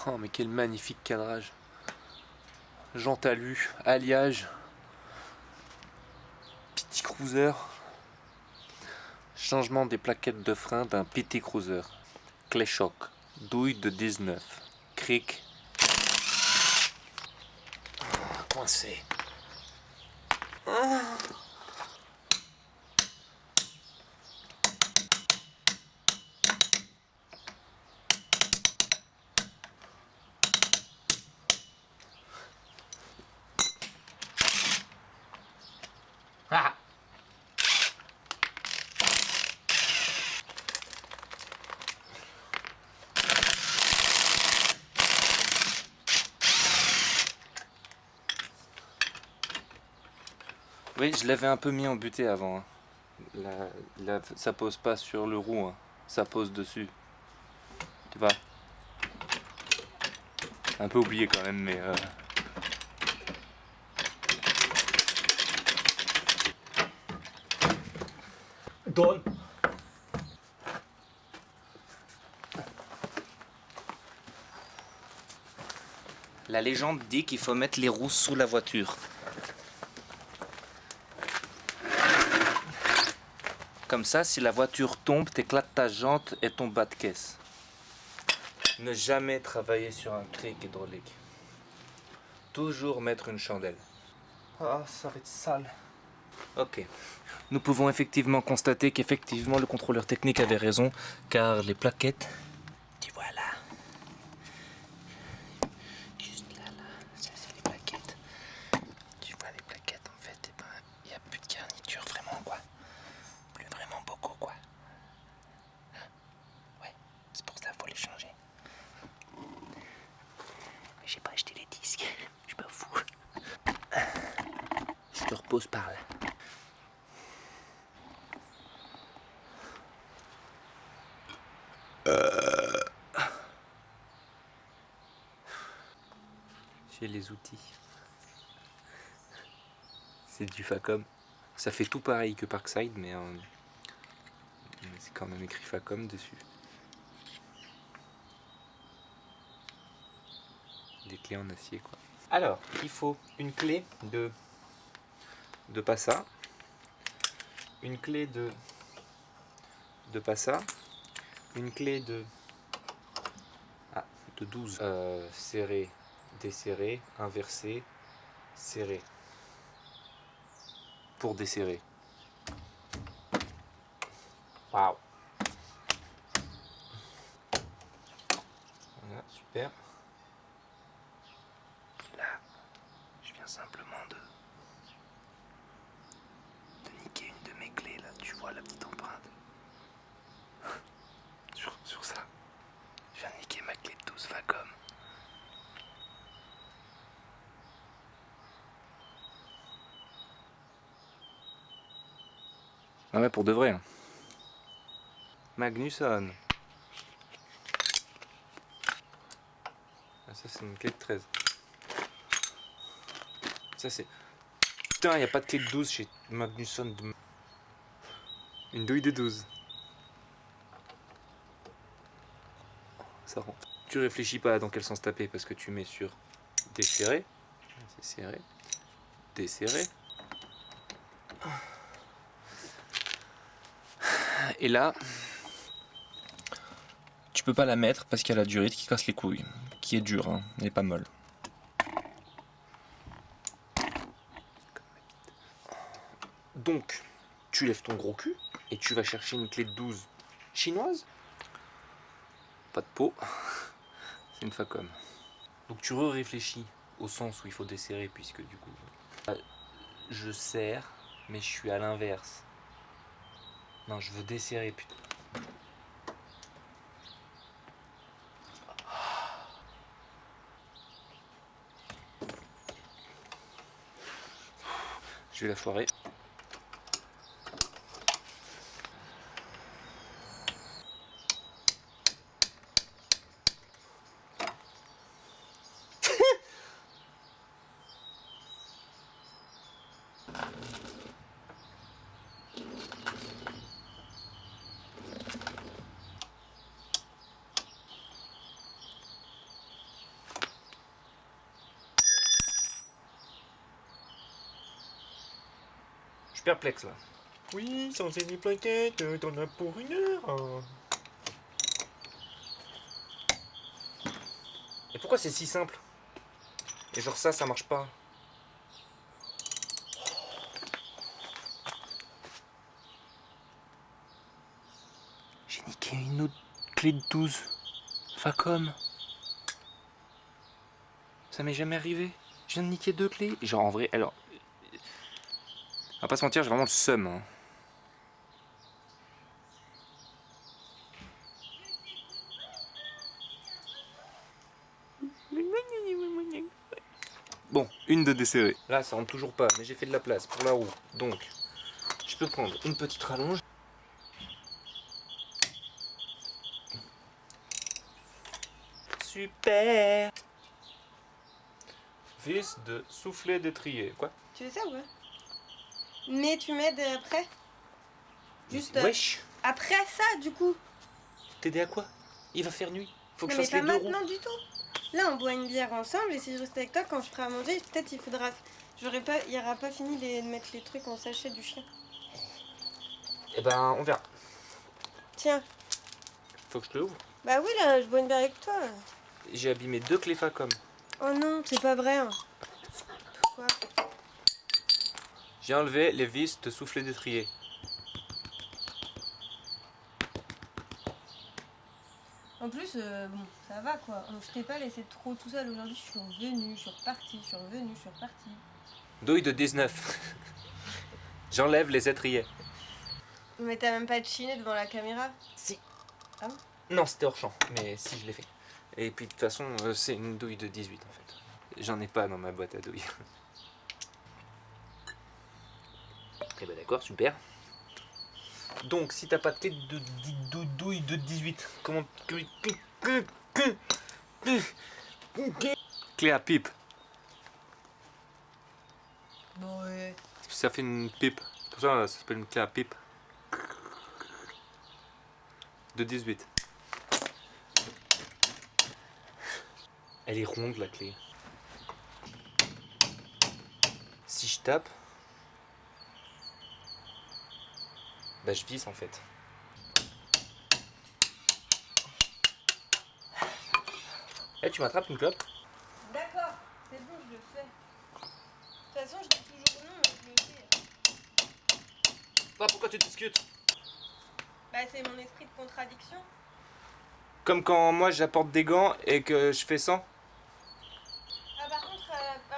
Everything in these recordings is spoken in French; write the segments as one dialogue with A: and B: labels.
A: Oh mais quel magnifique cadrage. Jean Talus, alliage, petit cruiser. Changement des plaquettes de frein d'un PT Cruiser. Clé choc, douille de 19. Cric. Coincé. Ah. Oui, je l'avais un peu mis en butée avant. Hein. Ça pose pas sur le roue, hein. Ça pose dessus. Tu vois. Un peu oublié quand même, mais... Donne. La légende dit qu'il faut mettre les roues sous la voiture. Comme ça, si la voiture tombe, t'éclates ta jante et ton bas de caisse. Ne jamais travailler sur un cric hydraulique. Toujours mettre une chandelle. Ah, ça va être sale. Ok. Nous pouvons effectivement constater qu'effectivement le contrôleur technique avait raison, car les plaquettes, tu vois là, juste là, ça c'est les plaquettes. Tu vois les plaquettes en fait, et ben, il n'y a plus de garniture vraiment quoi. Plus vraiment beaucoup quoi. Ouais, c'est pour ça qu'il faut les changer. J'ai pas acheté les disques, je suis pas fou. Je te repose par là. J'ai les outils. C'est du Facom. Ça fait tout pareil que Parkside, mais c'est quand même écrit Facom dessus. Des clés en acier quoi. Alors, il faut une clé de Passa, une clé de Passa, une clé de 12. Serré, desserré, inversé, serré. Pour desserrer. Waouh. Voilà, super. Là, je viens simplement de niquer une de mes clés là. Tu vois la petite empreinte sur ça. Je viens de niquer ma clé de 12 Facom. Ah ouais, pour de vrai. Hein. Magnusson. Ah, ça c'est une clé de 13. Ça c'est... Putain, il n'y a pas de clé de 12 chez Magnusson. Une douille de 12. Ça rentre. Tu réfléchis pas dans quel sens taper parce que tu mets sur desserrer. C'est serré. Desserrer. Et là, tu peux pas la mettre parce qu'il y a la durite qui casse les couilles. Qui est dure, hein. Elle est pas molle. Donc, tu lèves ton gros cul et tu vas chercher une clé de 12 chinoise. Pas de peau. C'est une Facom. Donc tu réfléchis au sens où il faut desserrer puisque du coup, je serre, mais je suis à l'inverse. Non, je veux desserrer, putain. Je vais la foirer. suis perplexe là.
B: Oui, sans any plaquettes, t'en as pour 1 heure.
A: Et pourquoi c'est si simple? Et genre ça marche pas. J'ai niqué une autre clé de 12. Facom. Ça m'est jamais arrivé. Je viens de niquer 2 clés. Et genre en vrai, alors... On va pas se mentir, j'ai vraiment le seum. Hein. Bon, une de desserrée. Là, ça rentre toujours pas, mais j'ai fait de la place pour la roue. Donc, je peux prendre une petite rallonge. Super. Vis de soufflet d'étrier. Quoi?
C: Tu veux ça ou pas? Mais tu m'aides après? Juste
A: Wesh.
C: après ça, du coup.
A: T'aider à quoi? Il va faire nuit. Faut que
C: Non,
A: je
C: mais
A: fasse les
C: pas
A: 2
C: maintenant
A: roues.
C: du tout. Là, on boit une bière ensemble et si je reste avec toi, quand je ferai à manger, peut-être il faudra. Il y aura pas fini de mettre les trucs en sachet du chien.
A: Eh ben, on verra.
C: Tiens.
A: Faut que je te l'ouvre.
C: Bah oui, là, je bois une bière avec toi.
A: J'ai abîmé 2 clés Facom.
C: Oh non, c'est pas vrai. Hein. Pourquoi?
A: J'ai enlevé les vis de soufflet d'étrier.
C: En plus, bon, ça va quoi. Je t'ai pas laissé trop tout seul aujourd'hui. Je suis revenue, je suis repartie, je suis revenue, je suis repartie.
A: Douille de 19. J'enlève les étriers.
C: Mais t'as même pas de chiné devant la caméra?
A: Si.
C: Ah bon?
A: Non, c'était hors champ, mais si, je l'ai fait. Et puis de toute façon, c'est une douille de 18 en fait. J'en ai pas dans ma boîte à douilles. Eh ben d'accord, super. Donc, si t'as pas de clé de douille de 18, comment... Clé à pipe.
C: Bon,
A: Ça fait une pipe. Pour ça, ça s'appelle une clé à pipe. De 18. Elle est ronde la clé. Si je tape, bah je visse en fait. Eh, tu m'attrapes une clope?
C: d'accord, c'est bon, je le fais. De toute façon, je dis toujours non, mais je le fais.
A: Ah, pourquoi tu discutes?
C: Bah, c'est mon esprit de contradiction.
A: Comme quand moi j'apporte des gants et que je fais 100.
C: Ah, par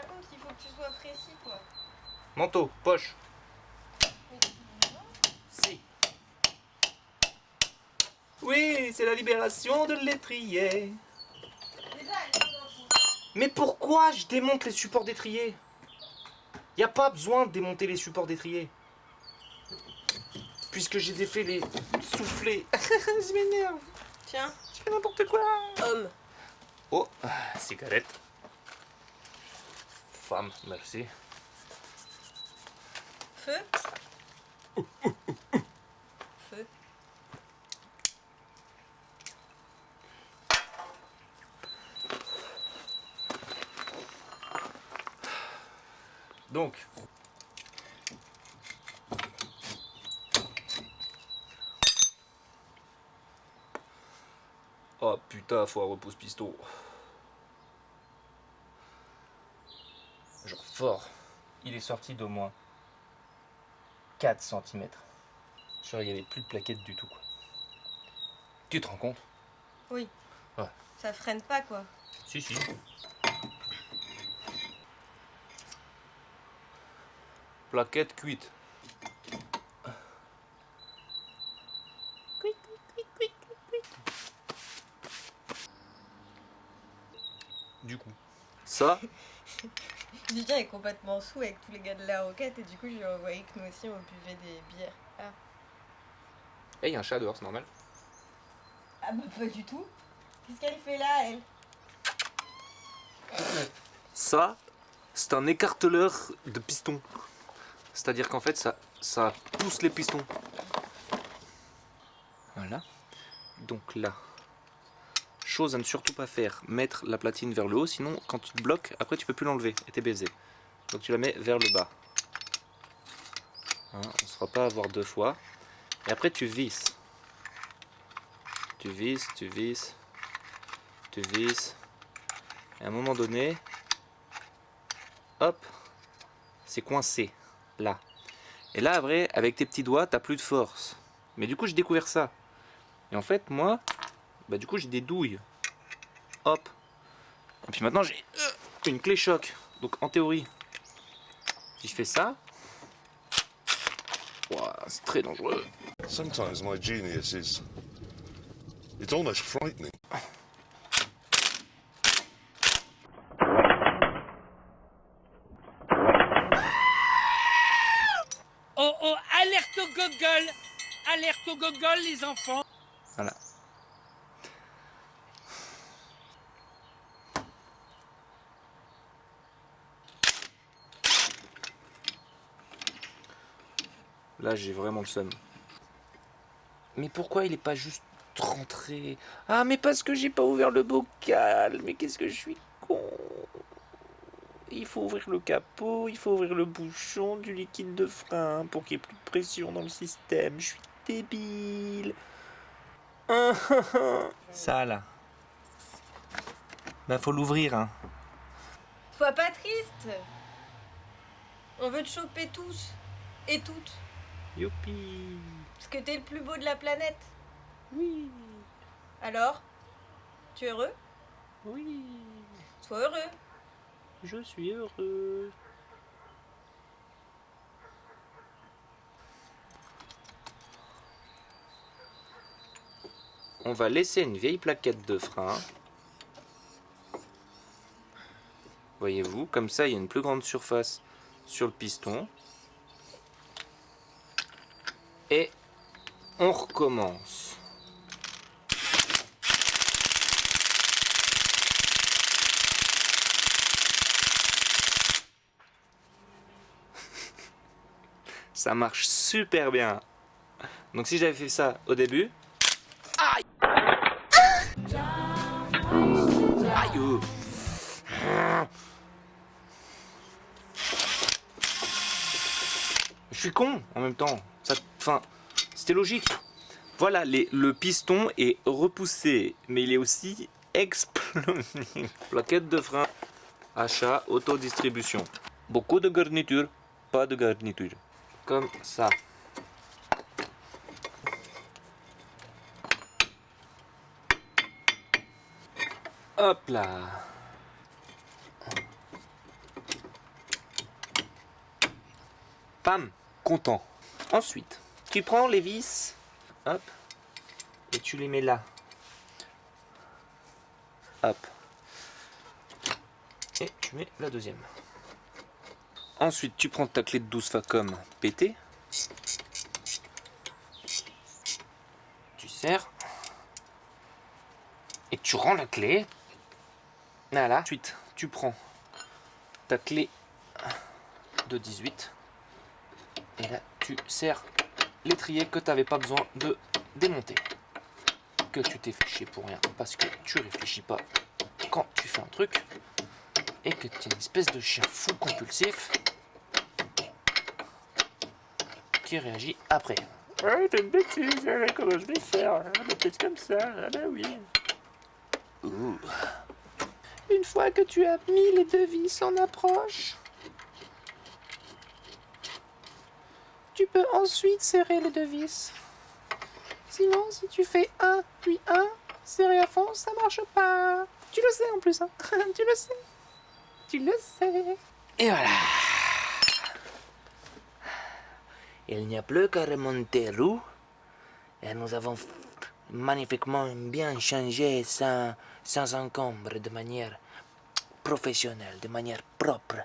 C: contre, il faut que tu sois précis, quoi.
A: Manteau, poche.
C: Mais tu dis non.
A: Si. Oui, c'est la libération de l'étrier.
C: Déjà, elle est dans tout.
A: Mais pourquoi je démonte les supports d'étrier? Y a pas besoin de démonter les supports d'étrier. Puisque j'ai défait les soufflets. Je m'énerve.
C: Tiens,
A: Je fais n'importe quoi.
C: homme.
A: Oh, cigarette. Femme, merci.
C: Feu. Feu.
A: Donc. Oh putain, faut un repose piston. Genre fort. Il est sorti d'au moins 4 cm. Genre il n'y avait plus de plaquettes du tout quoi. Tu te rends compte?
C: Oui.
A: Ouais.
C: Ça freine pas, quoi.
A: Si si. Plaquette cuite. Du coup. Ça,
C: Julien est complètement sous avec tous les gars de la roquette et du coup, je lui ai envoyé que nous aussi, on buvait des bières. Ah.
A: il y a un chat dehors, c'est normal.
C: Ah bah pas du tout. Qu'est-ce qu'elle fait là, elle?
A: Ça, c'est un écarteleur de piston. C'est-à-dire qu'en fait, ça pousse les pistons. Voilà. Donc là, chose à ne surtout pas faire, mettre la platine vers le haut, sinon quand tu te bloques, après tu peux plus l'enlever et t'es baisé. Donc tu la mets vers le bas. Hein, on ne se fera pas avoir 2 fois. Et après tu visses. Tu visses, tu visses, tu visses. Et à un moment donné, hop, c'est coincé, là. Et là, après, avec tes petits doigts, t'as plus de force. Mais du coup, j'ai découvert ça. Et en fait, moi, bah du coup, j'ai des douilles. Hop. Et puis maintenant, j'ai une clé choc. Donc, en théorie, si je fais ça, ouah, c'est très dangereux.
D: Sometimes my genius is. It's almost frightening.
E: Oh oh, alerte au gogol! Alerte au gogol, les enfants!
A: Voilà. Là, j'ai vraiment le seum. Mais pourquoi il est pas juste rentré? Ah, mais parce que j'ai pas ouvert le bocal. Mais qu'est-ce que je suis con. Il faut ouvrir le capot, il faut ouvrir le bouchon du liquide de frein pour qu'il y ait plus de pression dans le système. Je suis débile. Ça, là. Bah, faut l'ouvrir, hein.
C: Sois pas triste. On veut te choper tous et toutes.
A: Youpi.
C: Parce que t'es le plus beau de la planète.
A: Oui.
C: Alors, tu es heureux?
A: Oui.
C: Sois heureux.
A: Je suis heureux. On va laisser une vieille plaquette de frein. Voyez-vous, comme ça il y a une plus grande surface sur le piston. Et on recommence. Ça marche super bien. Donc si j'avais fait ça au début... Aïe! Aïe! Je suis con en même temps. Enfin, c'était logique. Voilà, le piston est repoussé, mais il est aussi explosé. Plaquette de frein, achat, autodistribution. Beaucoup de garniture, pas de garniture. Comme ça. Hop là. Pam, content. Ensuite, tu prends les vis, hop, et tu les mets là. Hop. Et tu mets la deuxième. Ensuite, tu prends ta clé de 12 Facom pétée. Tu serres. Et tu rends la clé. Voilà. Ensuite, tu prends ta clé de 18. Et là, tu serres l'étrier que tu n'avais pas besoin de démonter. Que tu t'es fait chier pour rien. Parce que tu réfléchis pas quand tu fais un truc. Et que tu es une espèce de chien fou compulsif qui réagit après.
B: Ouais, t'es une bêtise, comment je vais faire? Peut-être comme ça, ah bah oui.
A: Ouh. Une fois que tu as mis les deux vis en approche, tu peux ensuite serrer les deux vis. Sinon, si tu fais un, puis un, serré à fond, ça marche pas. Tu le sais en plus, hein. Tu le sais. Tu le sais. Et voilà. Il n'y a plus qu'à remonter roue. Et nous avons magnifiquement bien changé sans encombre, de manière professionnelle, de manière propre,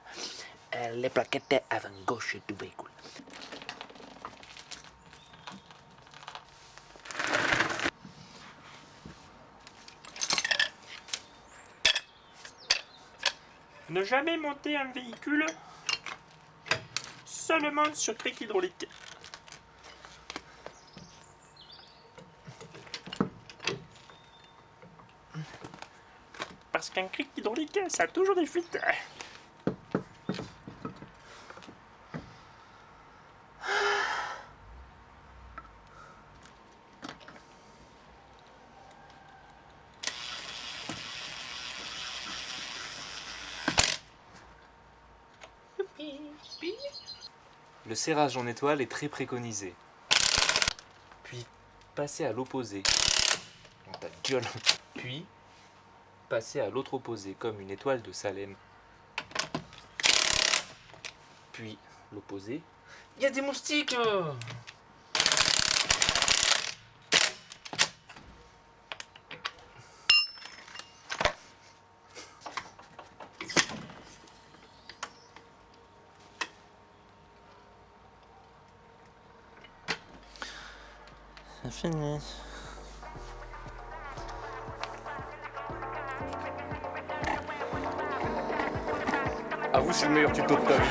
A: les plaquettes avant-gauche du véhicule.
B: Ne jamais monter un véhicule seulement sur cric hydraulique. Parce qu'un cric hydraulique, ça a toujours des fuites.
A: Le serrage en étoile est très préconisé. Puis passer à l'opposé. Dans ta gueule. Puis passer à l'autre opposé, comme une étoile de Salem. Puis l'opposé. Il y a des moustiques. C'est fini.
B: Avoue, c'est le meilleur tuto de ta vie.